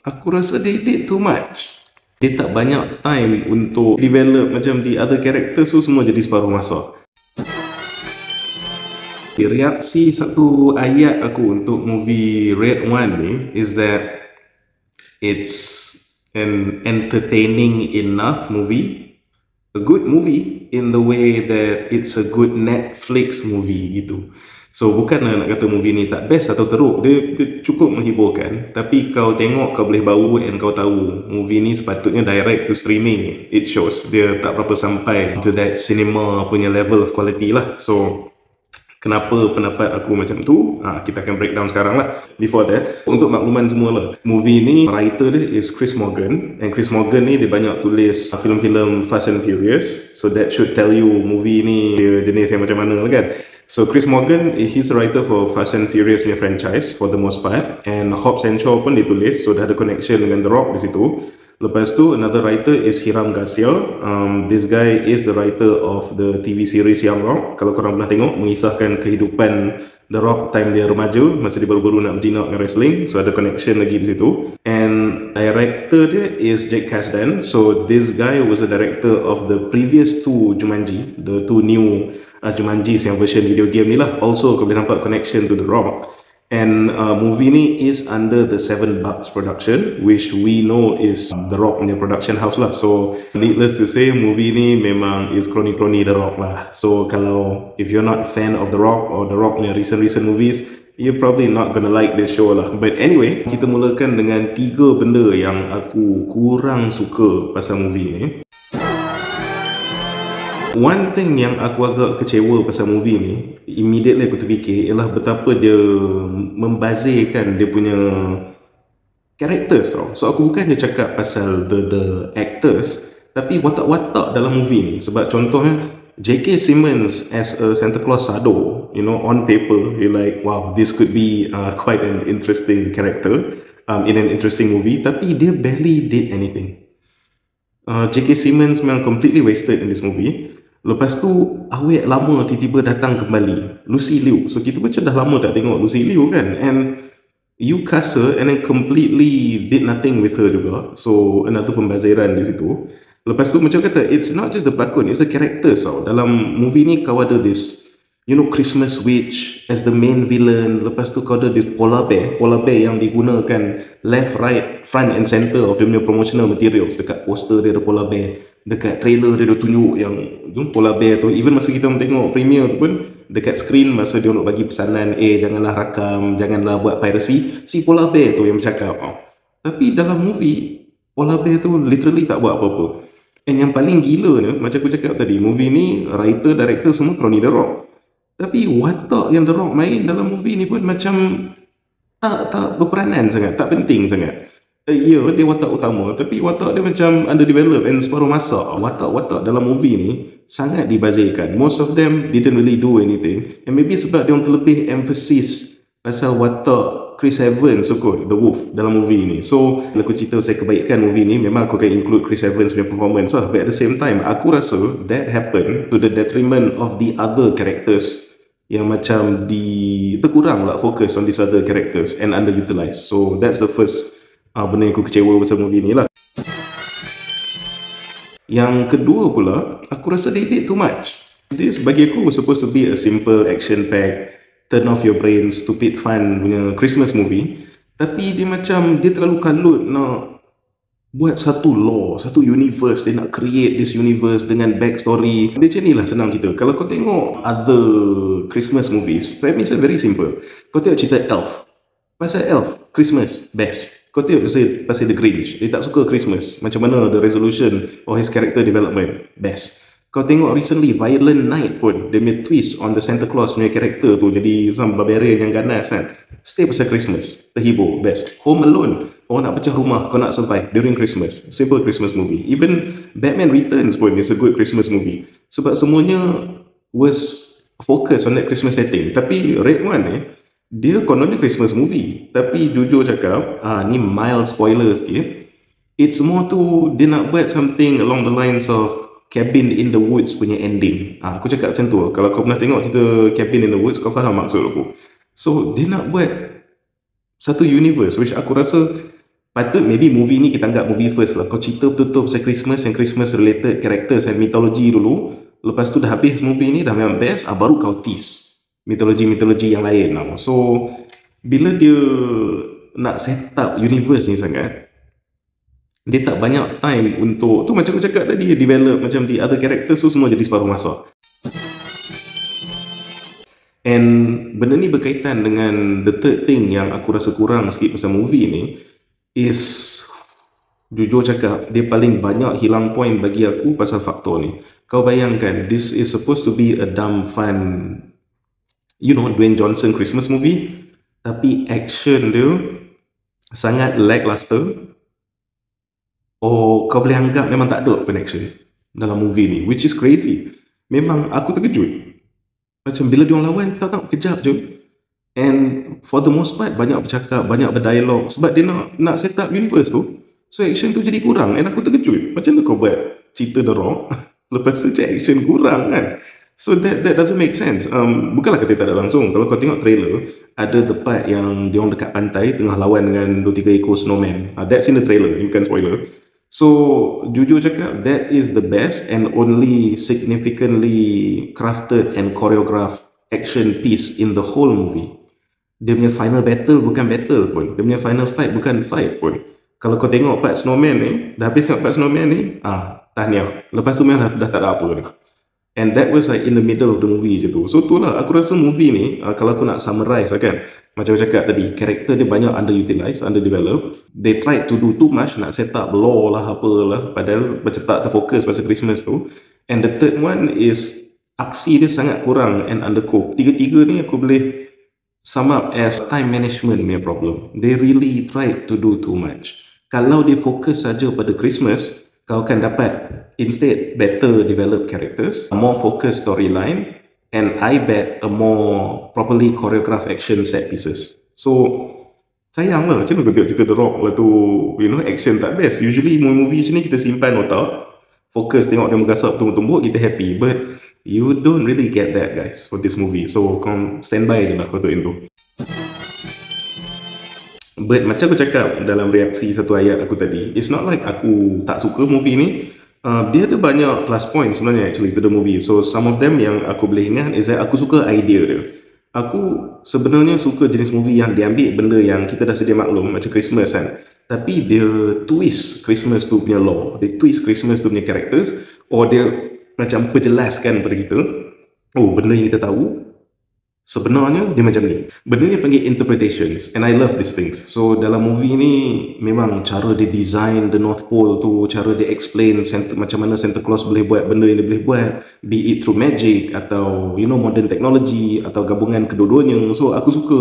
Aku rasa they did too much. Dia tak banyak time untuk develop macam the other characters tu, semua jadi separuh masa. Reaksi satu ayat aku untuk movie Red One ni is that it's an entertaining enough movie, a good movie in the way that it's a good Netflix movie gitu. So bukan nak kata movie ni tak best atau teruk, dia cukup menghiburkan. Tapi kau tengok, kau boleh bau and kau tahu movie ni sepatutnya direct to streaming. It shows dia tak berapa sampai to that cinema punya level of quality lah. So kenapa pendapat aku macam tu? Kita akan breakdown sekarang lah. Before that, untuk makluman semua lah, movie ni writer dia is Chris Morgan, and Chris Morgan ni dia banyak tulis filem-filem Fast and Furious, so that should tell you movie ni dia jenis yang macam mana lah kan. So Chris Morgan, he's a writer for Fast and Furious punya franchise for the most part, and Hobbs and Shaw pun ditulis, so dah ada connection dengan The Rock di situ. Lepas tu, another writer is Hiram Garcial. This guy is the writer of the TV series Young Rock. Kalau korang pernah tengok, mengisahkan kehidupan The Rock time dia remaja, masa dia baru-baru nak berjinak dengan wrestling. So ada connection lagi di situ. And director dia is Jake Kasdan. So this guy was the director of the previous two Jumanji, the two new Jumanjis yang version video game ni lah. Also kau boleh nampak connection to The Rock. And movie ni is under the Seven Bucks production, which we know is The Rock punya production house lah. So needless to say, movie ni memang is kroni-kroni The Rock lah. So kalau if you're not a fan of The Rock or The Rock punya recent movies, you're probably not gonna like this show lah. But anyway, kita mulakan dengan 3 benda yang aku kurang suka pasal movie ni. One thing yang aku agak kecewa pasal movie ni, immediately aku terfikir, ialah betapa dia membazirkan dia punya characters tau. So aku bukan dia cakap pasal the actors, tapi watak-watak dalam movie ni. Sebab contohnya J.K. Simmons as a Santa Claus Sado, you know, on paper you're like, wow, this could be quite an interesting character in an interesting movie. Tapi dia barely did anything. J.K. Simmons memang completely wasted in this movie. Lepas tu awet lama tiba-tiba datang kembali, Lucy Liu. So kita macam dah lama tak tengok Lucy Liu kan, and you cast her and then completely did nothing with her juga. So another pembaziran di situ. Lepas tu macam kata, it's not just the pelakon, it's the characters tau. Dalam movie ni kau ada this, you know, Christmas witch as the main villain. Lepas tu kau ada this polar bear yang digunakan left, right, front and center of the promotional materials. Dekat poster dia ada polar bear, dekat trailer dia ada tunjuk yang polar bear tu. Even masa kita tengok premiere tu pun, dekat screen masa dia nak bagi pesanan, janganlah rakam, janganlah buat piracy, si polar bear tu yang bercakap. Tapi dalam movie, polar bear tu literally tak buat apa-apa. And yang paling gila ni, macam aku cakap tadi, movie ni writer, director semua kroni The Rock. Tapi watak yang The Rock main dalam movie ni pun macam tak berperanan sangat, tak penting sangat. Ya, dia watak utama, tapi watak dia macam underdeveloped and separuh masa. Watak-watak dalam movie ni sangat dibazirkan. Most of them didn't really do anything. And maybe sebab dia orang terlebih emphasis pasal watak Chris Evans kot, The Wolf dalam movie ni. So bila aku cerita saya kebaikan movie ni, memang aku akan include Chris Evans punya performance lah. But at the same time, aku rasa that happened to the detriment of the other characters yang macam terkurang lah fokus on these other characters and underutilized. So that's the first benda yang aku kecewa pasal movie ni lah. Yang kedua pula, aku rasa they did too much. This bagi aku was supposed to be a simple action-packed, turn off your brain, stupid fun punya Christmas movie. Tapi dia macam, dia terlalu kalut nak buat satu law, satu universe. Dia nak create this universe dengan backstory. Dia macam ni lah senang cerita. Kalau kau tengok other Christmas movies, premise very simple. Kau tengok cerita Elf, pasal Elf, Christmas, best. Kau tengok pasal The Grinch, dia tak suka Christmas, macam mana the resolution or his character development, best. Kau tengok recently Violent Night pun, dia punya twist on the Santa Claus punya character tu jadi some barbarian yang ganas kan. Stay pasal Christmas, terhibur, best. Home Alone, orang nak pecah rumah, kau nak survive during Christmas, simple Christmas movie. Even Batman Returns pun is a good Christmas movie. Sebab semuanya was focus on that Christmas setting. Tapi Red One dia kononnya Christmas movie. Tapi jujur cakap, ni mild spoiler sikit. It's more to, dia nak buat something along the lines of Cabin in the Woods punya ending. Aku cakap macam tu. Kalau kau pernah tengok cerita Cabin in the Woods, kau faham maksud aku. So, dia nak buat satu universe which aku rasa patut maybe movie ni kita anggap movie first lah. Kau cerita betul-betul pasal Christmas and Christmas related characters and mythology dulu, lepas tu dah habis movie ni dah memang best, baru kau tease mitologi yang lain lah. So bila dia nak set up universe ni sangat, dia tak banyak time untuk tu, macam aku cakap tadi, develop macam the other characters tu semua jadi separuh masa. And benda ni berkaitan dengan the third thing yang aku rasa kurang sikit pasal movie ni is, jujur cakap, dia paling banyak hilang point bagi aku pasal faktor ni. Kau bayangkan, this is supposed to be a dumb fun, you know, Dwayne Johnson Christmas movie, tapi action dia sangat lackluster. Kau boleh anggap memang tak ada pun action dalam movie ni, which is crazy. Memang aku terkejut. Macam bila diorang lawan, tak kejap je. And for the most part, banyak bercakap, banyak berdialog, sebab dia nak set up universe tu. So action tu jadi kurang. And aku terkejut, macam mana kau buat cerita The Rock lepas tu action kurang kan? So that doesn't make sense. Bukanlah kata tak ada langsung. Kalau kau tengok trailer, ada the part yang diorang dekat pantai tengah lawan dengan 2-3 ekor snowman. That's in the trailer, ini bukan spoiler. So jujur cakap, that is the best and only significantly crafted and choreographed action piece in the whole movie. Dia punya final battle bukan battle pun, dia punya final fight bukan fight pun. Kalau kau tengok part snowman ni, dah habis tengok part snowman ni, tahniah, lepas tu memang dah tak ada apa dah. And that was like in the middle of the movie je tu. So tu lah, aku rasa movie ni, kalau aku nak summarize kan, macam aku cakap tadi, karakter dia banyak underutilized, underdeveloped. They tried to do too much, nak set up law lah, apalah, padahal macam tak terfokus pasal Christmas tu. And the third one is, aksi dia sangat kurang and undercooked. Tiga-tiga ni aku boleh sum up as time management punya problem. They really tried to do too much. Kalau dia fokus saja pada Christmas, kau akan dapat instead better developed characters, a more focused storyline, and I bet a more properly choreographed action set pieces. So sayang lah, macam mana kau tengok cerita The Rock lah tu, you know, action tak best. Usually movie macam ni kita simpan otak, fokus tengok dia menggasap tumbuk-tumbuk, kita happy. But you don't really get that guys for this movie. So kau standby je lah untuk itu. But macam aku cakap dalam reaksi satu ayat aku tadi, it's not like aku tak suka movie ni. Dia ada banyak plus point sebenarnya actually to the movie. So some of them yang aku boleh ingat is that aku suka idea dia. Aku sebenarnya suka jenis movie yang dia ambil benda yang kita dah sedia maklum, macam Christmas kan, tapi dia twist Christmas tu punya lore, dia twist Christmas tu punya characters, or dia macam perjelaskan pada kita, benda yang kita tahu sebenarnya dia macam ni. Benda ni panggil interpretations, and I love these things. So dalam movie ni memang cara dia design the North Pole tu, cara dia explain macam mana Santa Claus boleh buat benda yang dia boleh buat, be it through magic atau you know modern technology atau gabungan kedua-duanya. So aku suka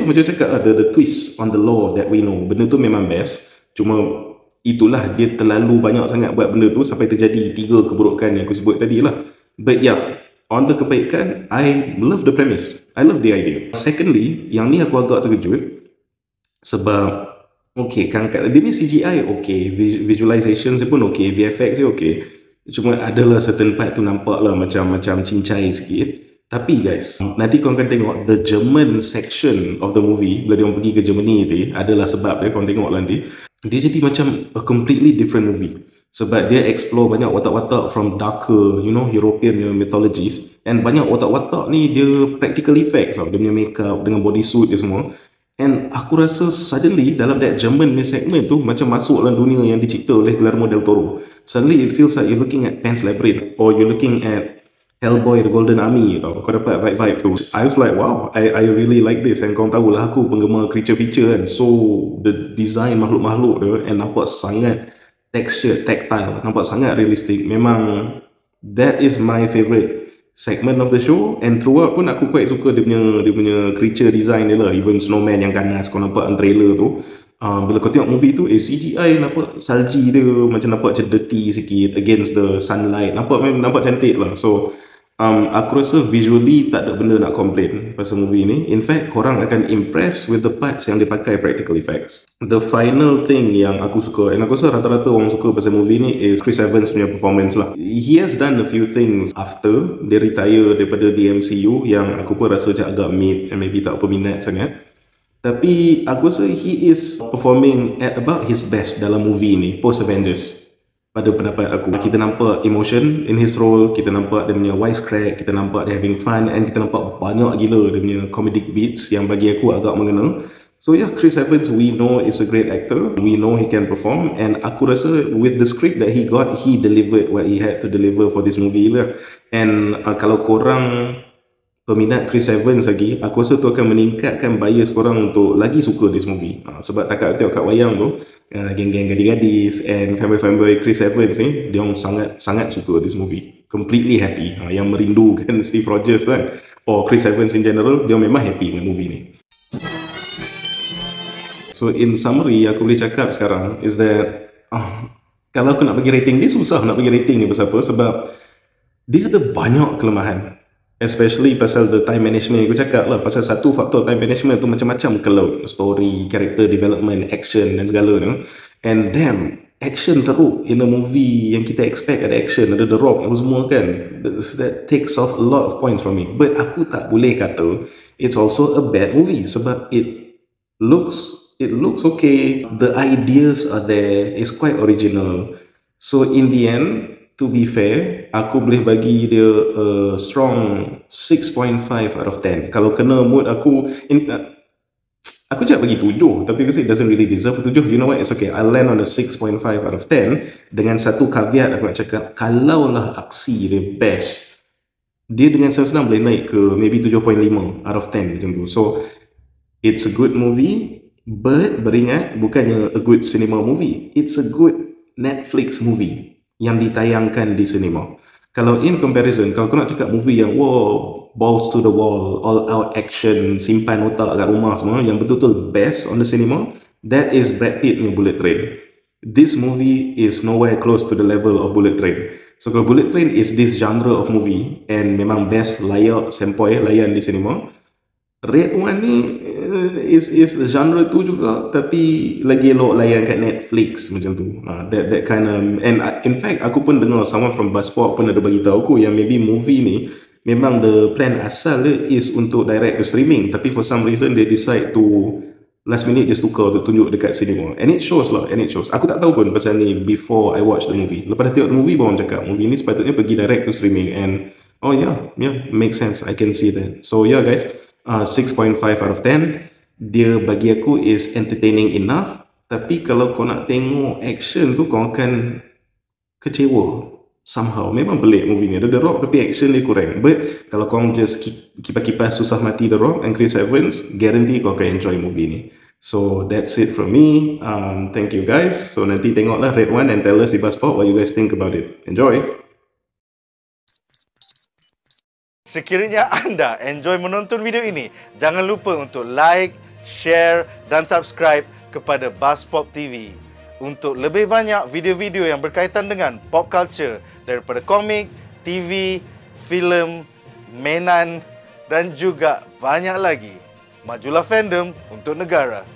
macam cakap the twist on the lore that we know. Benda tu memang best. Cuma itulah, dia terlalu banyak sangat buat benda tu sampai terjadi 3 keburukan yang aku sebut tadi lah. But on the kebaikan, I love the premise. I love the idea. Secondly, yang ni aku agak terkejut sebab dia ni CGI visualization dia pun VFX dia cuma adalah certain part tu nampak lah macam cincai sikit. Tapi guys, nanti korang akan tengok the German section of the movie, bila diorang pergi ke Germany tu, adalah sebab dia, korang tengok nanti, dia jadi macam a completely different movie. Sebab dia explore banyak watak-watak from darker, you know, European mythologies. And banyak watak-watak ni dia practical effects tau. Dia punya makeup dengan bodysuit dia semua. And aku rasa suddenly dalam that German segment tu macam masuk dalam dunia yang dicipta oleh Guillermo del Toro. Suddenly it feels like you're looking at Pan's Labyrinth, or you're looking at Hellboy The Golden Army tau. Kau dapat vibe tu. I was like, wow, I really like this. And kau tahulah aku penggemar creature feature kan. So the design makhluk-makhluk dia and nampak sangat texture, tactile, nampak sangat realistic. Memang that is my favourite segment of the show. And throughout pun aku quite suka dia punya creature design dia lah. Even snowman yang ganas kau nampak dalam trailer tu, bila kau tengok movie tu, CGI nampak salji dia macam nampak macam dirty sikit against the sunlight. Nampak cantik lah. So aku rasa visually tak ada benda nak complain pasal movie ni. In fact, korang akan impress with the parts yang dia pakai practical effects. The final thing yang aku suka, and aku rasa rata-rata orang suka pasal movie ni, is Chris Evans punya performance lah. He has done a few things after dia retire daripada the MCU yang aku pun rasa agak mid and maybe tak peminat sangat. Tapi aku rasa he is performing at about his best dalam movie ni, post Avengers. Pada pendapat aku, kita nampak emotion in his role, kita nampak dia punya wisecrack, kita nampak dia having fun, and kita nampak banyak gila dia punya comedic beats yang bagi aku agak mengena. So yeah, Chris Evans, we know is a great actor, we know he can perform, and aku rasa with the script that he got, he delivered what he had to deliver for this movie lah. And kalau korang peminat Chris Evans lagi, aku rasa tu akan meningkatkan bias korang untuk lagi suka this movie. Sebab takat tengok kat wayang tu, geng-geng gadis-gadis and fanboy-fanboy Chris Evans ni, dia orang sangat suka this movie. Completely happy. Yang merindukan Steve Rogers kan, or Chris Evans in general, dia memang happy dengan movie ni. So in summary, aku boleh cakap sekarang is that kalau aku nak bagi rating, dia susah nak bagi rating ni pasal apa? Sebab dia ada banyak kelemahan. Especially pasal the time management. Aku cakap lah, pasal satu faktor time management tu macam-macam kalau story, character development, action dan segala tu. And damn, action teruk in a movie yang kita expect ada action, ada The Rock, apa semua kan. That takes off a lot of points from me. But aku tak boleh kata it's also a bad movie sebab it looks okay. The ideas are there. It's quite original. So in the end, to be fair, aku boleh bagi dia a strong 6.5 out of 10. Kalau kena mood aku, aku cakap bagi 7, tapi aku say it doesn't really deserve 7. You know what, it's okay, I'll land on a 6.5 out of 10. Dengan satu caveat aku nak cakap, kalaulah aksi dia best, dia dengan senang boleh naik ke maybe 7.5 out of 10 macam tu. So it's a good movie, but beringat, bukannya a good cinema movie, it's a good Netflix movie yang ditayangkan di cinema. Kalau in comparison, kalau kau nak cakap movie yang wow, balls to the wall, all out action, simpan otak kat rumah semua, yang betul-betul best on the cinema, that is Brad Pitt punya Bullet Train. This movie is nowhere close to the level of Bullet Train. So kalau Bullet Train is this genre of movie and memang best layak sempoi layan di cinema, Red One ni is genre tu juga, tapi lagi elok layan kat Netflix macam tu. That kind of, and in fact aku pun dengar someone from Buzzsprout pun ada bagi tahu aku yang maybe movie ni memang the plan asal dia is untuk direct ke streaming, tapi for some reason they decide to last minute just tukar untuk tunjuk dekat cinema, and it shows lah, and it shows. Aku tak tahu pun pasal ni before I watch the movie. Lepas dah tengok the movie baru cakap movie ni sepatutnya pergi direct to streaming, and oh yeah, makes sense, I can see that. So yeah guys, 6.5 out of 10. Dia bagi aku is entertaining enough, tapi kalau kau nak tengok action tu kau akan kecewa somehow. Memang pelik movie ni, ada The Rock tapi action dia kurang. But kalau kau just kipas-kipas susah mati The Rock and Chris Evans, guarantee kau akan enjoy movie ni. So that's it from me. Thank you guys. So nanti tengoklah Red One and tell us di Buzzsprout what you guys think about it. Enjoy. Sekiranya anda enjoy menonton video ini, jangan lupa untuk like, share dan subscribe kepada Buzzpop TV untuk lebih banyak video-video yang berkaitan dengan pop culture daripada komik, TV, filem, mainan dan juga banyak lagi. Majulah fandom untuk negara.